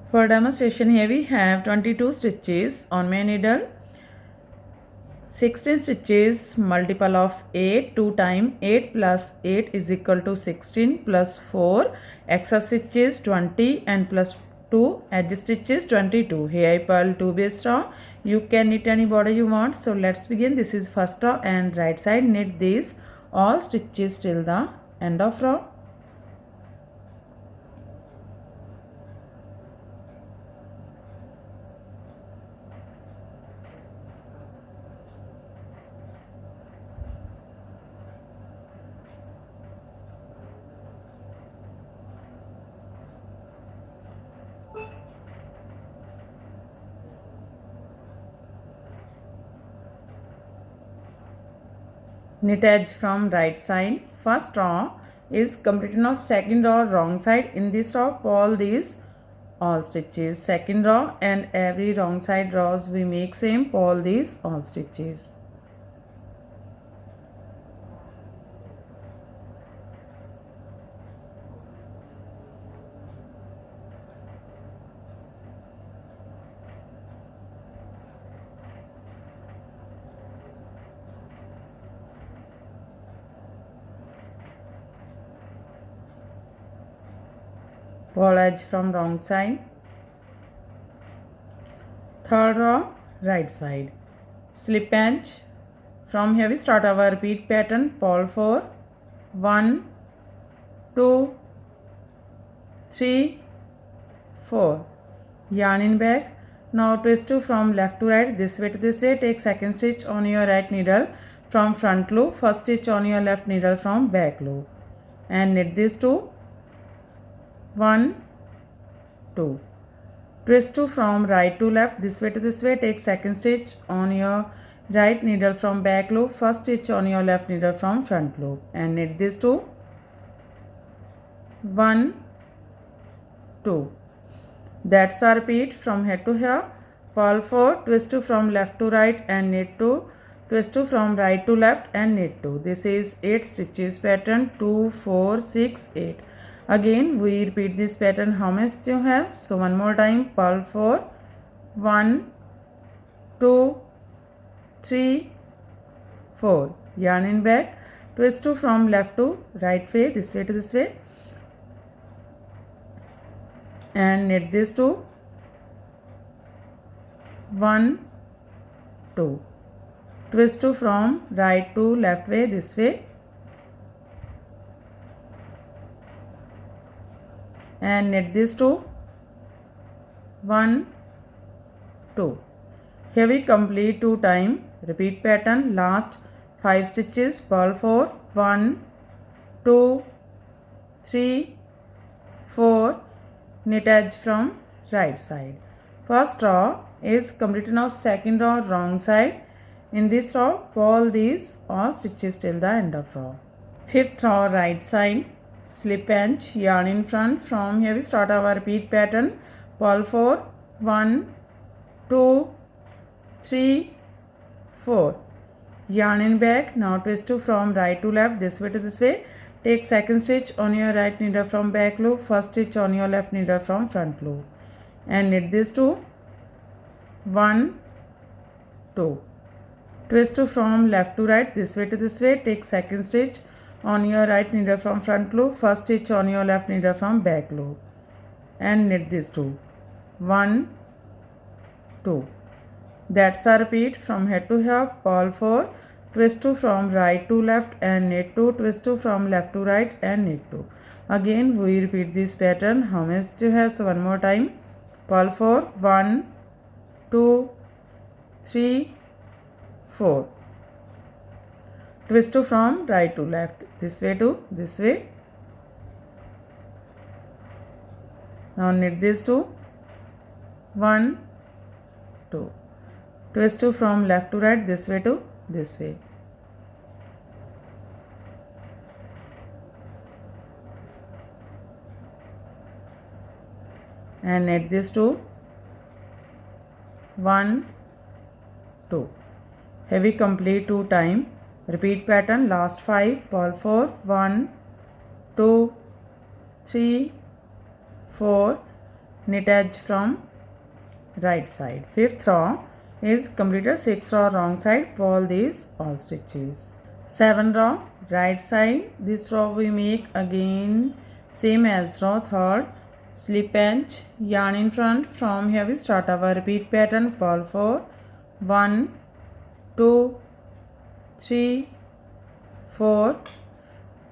For demonstration, here we have 22 stitches on my needle. 16 stitches multiple of 8, 2 times 8 plus 8 is equal to 16 plus 4 extra stitches 20 and plus 2 edge stitches 22. Here I purl 2 base row. You can knit any border you want. So let's begin. This is first row and right side knit these all stitches till the end of row. Knit edge from right side. First row is completed. Now second row wrong side. In this row purl these all stitches. Second row and every wrong side rows we make same, purl these all stitches. Purl edge from wrong side. Third row right side. Slip edge. From here we start our repeat pattern. Purl 4, 1, 2, 3, 4. Yarn in back. Now twist to from left to right, this way to this way. Take second stitch on your right needle from front loop, first stitch on your left needle from back loop, and knit these two. 1, 2. Twist to from right to left, this way to this way. Take second stitch on your right needle from back loop, first stitch on your left needle from front loop, and knit these two. 1, 2. That's our repeat from here to here. Purl 4, twist to from left to right and knit 2. Twist to from right to left and knit 2. This is 8 stitches pattern. 2, 4, 6, 8. Again we repeat this pattern how much you have. So one more time. Purl 4, 1, 2, 3, 4. Yarn in back. Twist to from left to right way, this way to this way, and knit these two. 1, 2. Twist to from right to left way, this way, and knit these two. 1, 2. Here we complete 2 times. Repeat pattern. Last 5 stitches. Purl 4, 1, 2, 3, 4. Knit edge from right side. First row is completed. Now second row wrong side. In this row purl these all stitches till the end of row. Fifth row right side. Slip edge, yarn in front. From here we start our repeat pattern. Purl 4, 1, 2, 3, 4. Yarn in back. Now twist to from right to left, this way to this way. Take second stitch on your right needle from back loop, first stitch on your left needle from front loop, and knit these two. 1, 2. Twist to from left to right, this way to this way. Take second stitch on your right needle from front loop, first stitch on your left needle from back loop, and knit these two. 1, 2. That's a repeat from head to here. Purl 4, twist to from right to left and knit 2. Twist to from left to right and knit 2. Again we repeat this pattern how much you have. So one more time. Purl 4, 1, 2, 3, 4. Twist to from right to left, this way to this way. Now knit these two. 1, 2. Twist to from left to right, this way to this way. And knit these two. 1, 2. Here we complete 2 times. Repeat pattern. Last 5. Purl 4, 1, 2, 3, 4. knit edge from right side. Fifth row is completed 6 row wrong side, pull these all stitches. 7 row right side, this row we make again same as row third, slip edge, yarn in front, from here we start our repeat pattern, pull 4, 1, 2, 3, 4,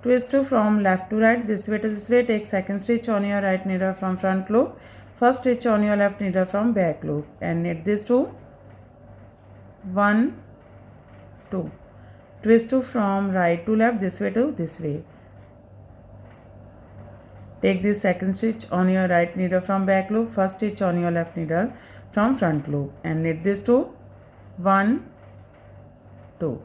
twist from left to right, this way to this way, take second stitch on your right needle from front loop, first stitch on your left needle from back loop and knit these two, 1, 2, twist from right to left, this way to this way. Take this second stitch on your right needle from back loop, first stitch on your left needle from front loop and knit these two, 1, 2.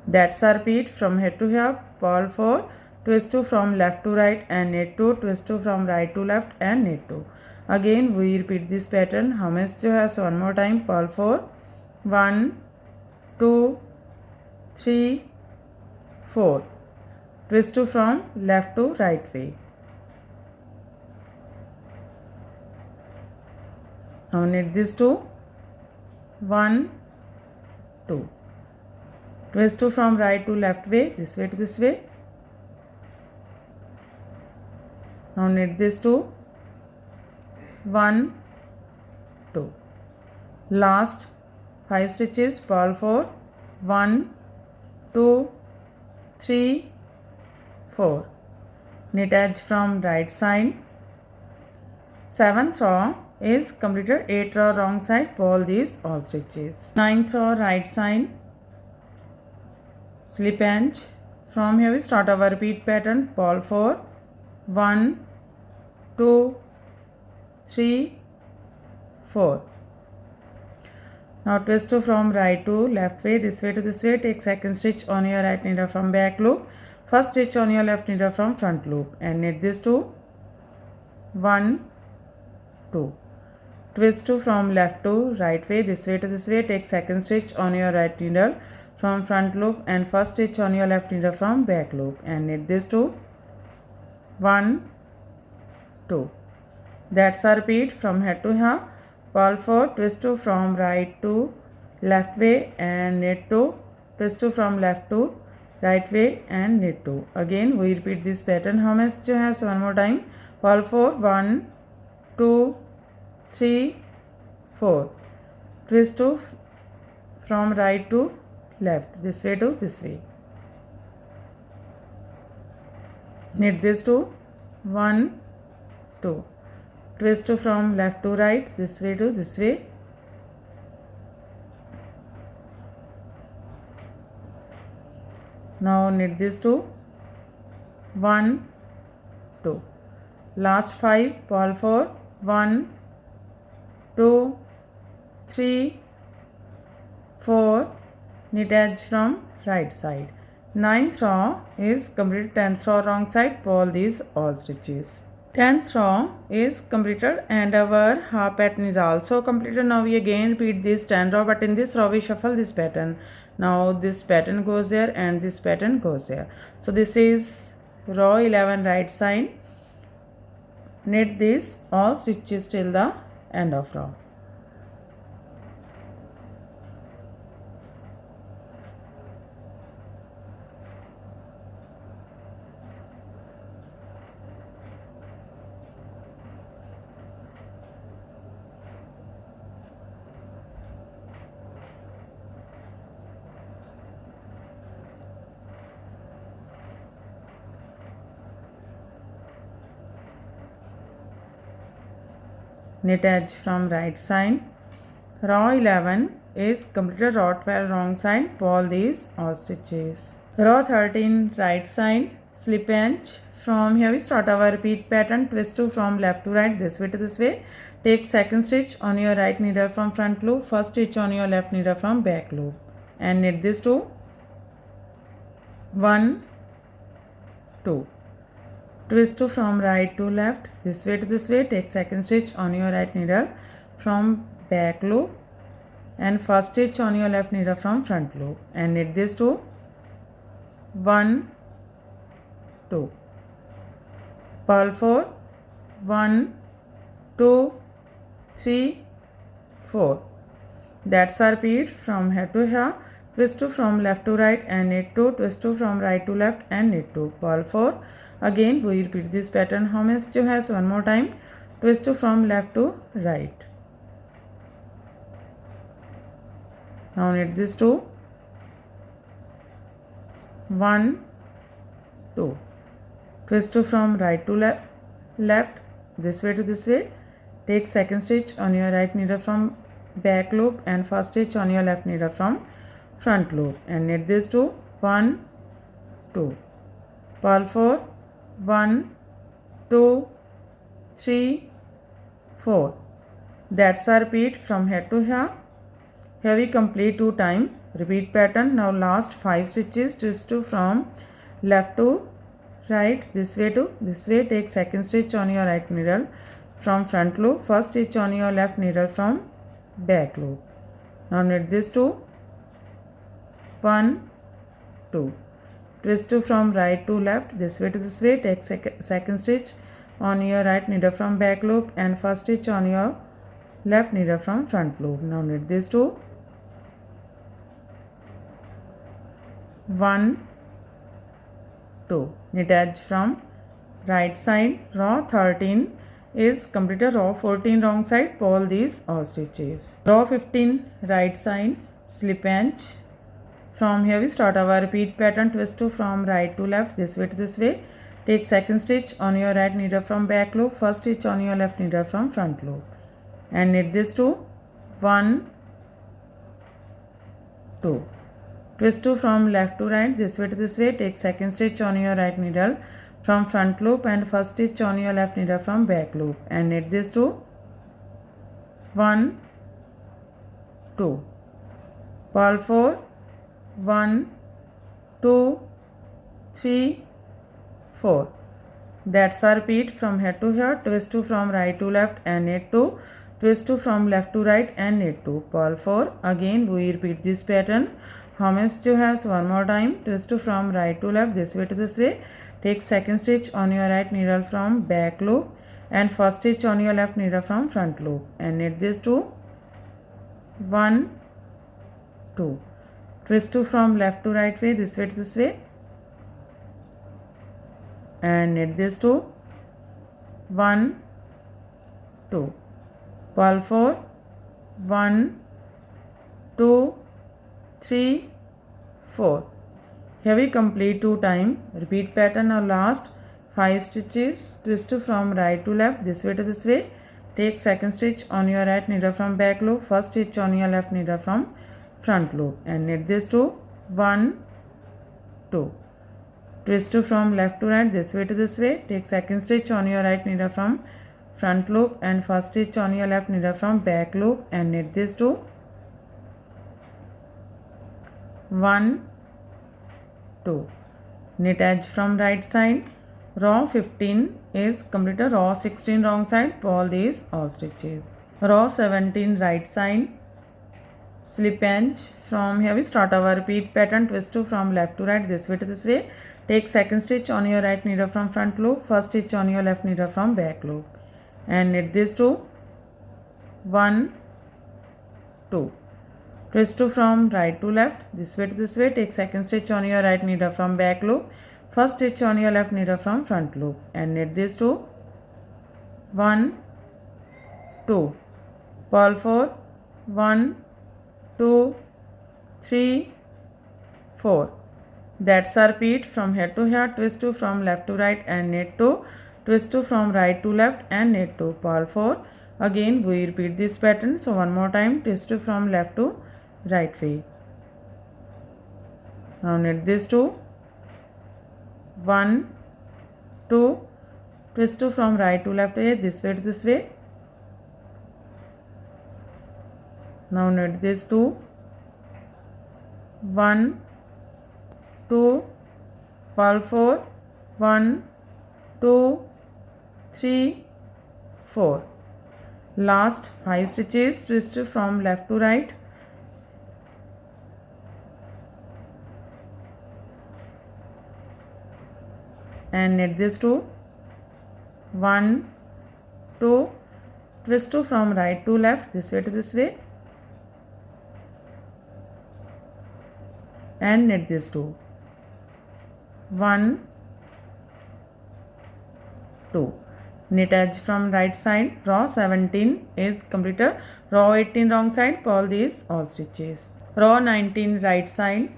That's a repeat from head to here, purl 4, twist 2 from left to right and knit 2, twist 2 from right to left and knit 2. Again we repeat this pattern, hummus jo hai, so one more time, purl 4, 1, 2, 3, 4, twist 2 from left to right way. Now knit these two, 1, 2. Twist 2 from right to left way, this way to this way. Now knit these two, 1, 2. Last 5 stitches, purl 4, 1, 2, 3, 4. Knit edge from right side. 7th row is completed, 8th row wrong side, pull these all stitches. 9th row right side, slip edge, from here we start our repeat pattern, pull 4, 1, 2, 3, 4. Now twist 2 from right to left way, this way to this way, take second stitch on your right needle from back loop, first stitch on your left needle from front loop and knit these two, 1, 2. Twist 2 from left to right way, this way to this way, take second stitch on your right needle from front loop and first stitch on your left needle from back loop and knit these two, 1, 2. That's a repeat from head to here, purl 4, twist 2 from right to left way and knit 2, twist 2 from left to right way and knit 2. Again we repeat this pattern, hummus jo hai, so one more time, purl 4, 1, 2, 3, 4, twist 2 from right to left, this way to this way. Knit these two, 1, 2. Twist 2 from left to right, this way to this way. Now knit these two, 1, 2. Last 5, purl 4, 1, 2, 3, 4, knit edge from right side. 9th row is completed, 10th row wrong side, pull these all stitches. 10th row is completed and our half pattern is also completed. Now we again repeat this 10 row, but in this row we shuffle this pattern. Now this pattern goes there and this pattern goes there. So this is row 11 right side. Knit this all stitches till the end of row. Knit edge from right side. Row 11 is completed, row 12 wrong side, pull these all stitches. Row 13 right side, slip edge, from here we start our repeat pattern, twist 2 from left to right, this way to this way, take second stitch on your right needle from front loop, first stitch on your left needle from back loop and knit these two, 1, 2. Twist 2 from right to left, this way to this way, take second stitch on your right needle from back loop and first stitch on your left needle from front loop and knit these two, 1, 2. Purl 4, 1, 2, 3, 4. That's our repeat from here to here. Twist 2 from left to right and knit 2. Twist 2 from right to left and knit 2. Purl 4. Again we repeat this pattern. How much जो है one more time. Twist 2 from left to right. Now knit this 2. 1, 2. Twist 2 from right to left. This way to this way. Take second stitch on your right needle from back loop and first stitch on your left needle from front loop and knit this 2. 1, 2. Purl 4. 1, 2, 3, 4. That's our repeat from here to here. Here we complete 2 times. Repeat pattern. Now last 5 stitches. Twist 2 from left to right, this way to this way. Take second stitch on your right needle from front loop, first stitch on your left needle from back loop. Now knit this 2. 1, 2. Twist 2 from right to left, this way to this way. Take second stitch on your right needle from back loop and first stitch on your left needle from front loop. Now knit this 2. 1, 2. Knit edge from right side. Row 13 is completed. Row 14 wrong side. Pull these all stitches. Row 15 right side. Slip edge. From here we start our repeat pattern. Twist 2 from right to left, this way to this way. Take second stitch on your right needle from back loop, first stitch on your left needle from front loop and knit this 2. 1, 2. Twist 2 from left to right, this way to this way. Take second stitch on your right needle from front loop and first stitch on your left needle from back loop and knit this 2. 1, 2. Purl 4. 1, 2, 3, 4. That's our repeat from here to here. Twist 2 from right to left and knit 2. Twist 2 from left to right and knit 2. Purl 4. Again we repeat this pattern. Hummus जो है one more time. Twist 2 from right to left, this way to this way. Take second stitch on your right needle from back loop and first stitch on your left needle from front loop and knit this 2. 1, 2. Twist 2 from left to right way, this way to this way and knit this 2. 1, 2. Purl 4. 1, 2, 3, 4. Here we complete 2 times. Repeat pattern or last 5 stitches. Twist 2 from right to left, this way to this way. Take second stitch on your right needle from back loop, first stitch on your left needle from front loop and knit this 2. 1, 2. Twist 2 from left to right, this way to this way. Take second stitch on your right needle from front loop and first stitch on your left needle from back loop and knit this 2. 1, 2. Knit edge from right side. Row 15 is completed. Row 16 wrong side. Pull these all stitches. Row 17 right side. Slip edge. From here we start our repeat pattern. Twist 2 from left to right, this way to this way. Take second stitch on your right needle from front loop, first stitch on your left needle from back loop and knit this 2. 1, 2. Twist 2 from right to left, this way to this way. Take second stitch on your right needle from back loop, first stitch on your left needle from front loop and knit this 2. 1, 2. Purl 4. 1, 2, 3, 4. That's our repeat from here to here. Twist 2 from left to right and knit 2. Twist 2 from right to left and knit 2. Purl 4. Again we repeat this pattern. So one more time. Twist 2 from left to right way. Now knit this 2. 1, 2. Twist 2 from right to left way, this way to this way. Now knit this 2. 1, 2. Purl 4. 1, 2, 3, 4. Last 5 stitches. Twist from left to right. And knit this 2. 1, 2. twist 2 from right to left, this way to this way, and knit these two. 1, 2. Knit edge from right side, row 17 is completed, row 18 wrong side, purl these all stitches. Row 19 right side,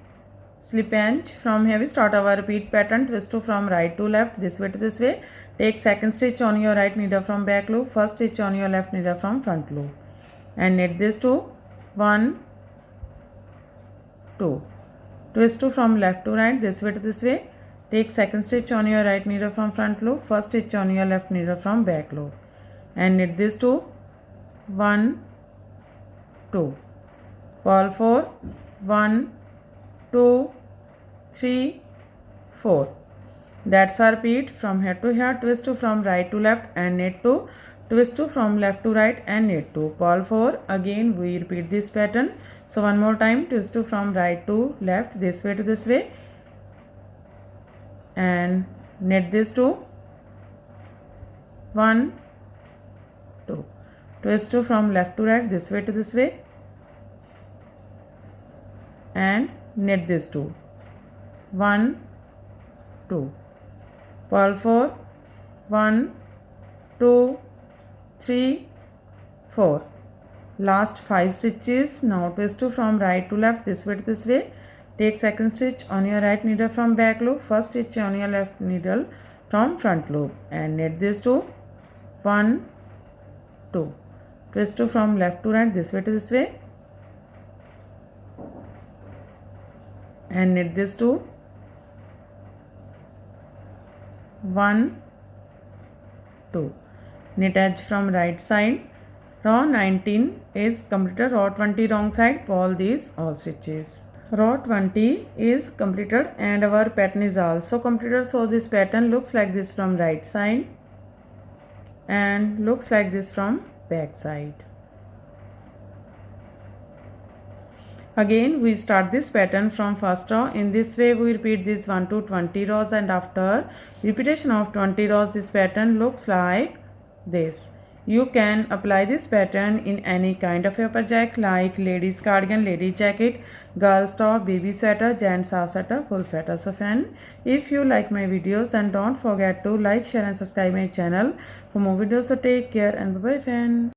slip edge. From here we start our repeat pattern, twist 2 from right to left, this way to this way. Take second stitch on your right needle from back loop, first stitch on your left needle from front loop, and knit these two. 1, 2. Twist 2 from left to right, this way to this way. Take second stitch on your right needle from front loop, first stitch on your left needle from back loop, and knit these two. 1, 2. Purl 4, 1, 2, 3, 4. That's our repeat from here to here. Twist 2 from right to left and knit 2. Twist 2 from left to right and knit 2. Purl 4. Again we repeat this pattern. So one more time, twist 2 from right to left, this way to this way, and knit these two. 1, 2. Twist 2 from left to right, this way to this way, and knit these two. 1, 2. Purl 4, 1, 2, 3, 4. Last 5 stitches. Now twist 2 from right to left, this way to this way. Take second stitch on your right needle from back loop, first stitch on your left needle from front loop, and knit these two. 1, 2. Twist 2 from left to right, this way to this way, and knit these two. 1, 2. Knit edge from right side. Row 19 is completed. Row 20 wrong side, purl these all stitches. Row 20 is completed and our pattern is also completed. So this pattern looks like this from right side and looks like this from back side. Again we start this pattern from first row. In this way we repeat this 1 to 20 rows, and after repetition of 20 rows this pattern looks like this. You can apply this pattern in any kind of a project like ladies cardigan, lady jacket, girls top, baby sweater, gents half sweater, full sweater. So friend, if you like my videos, and don't forget to like, share and subscribe my channel for more videos. So take care and bye bye friend.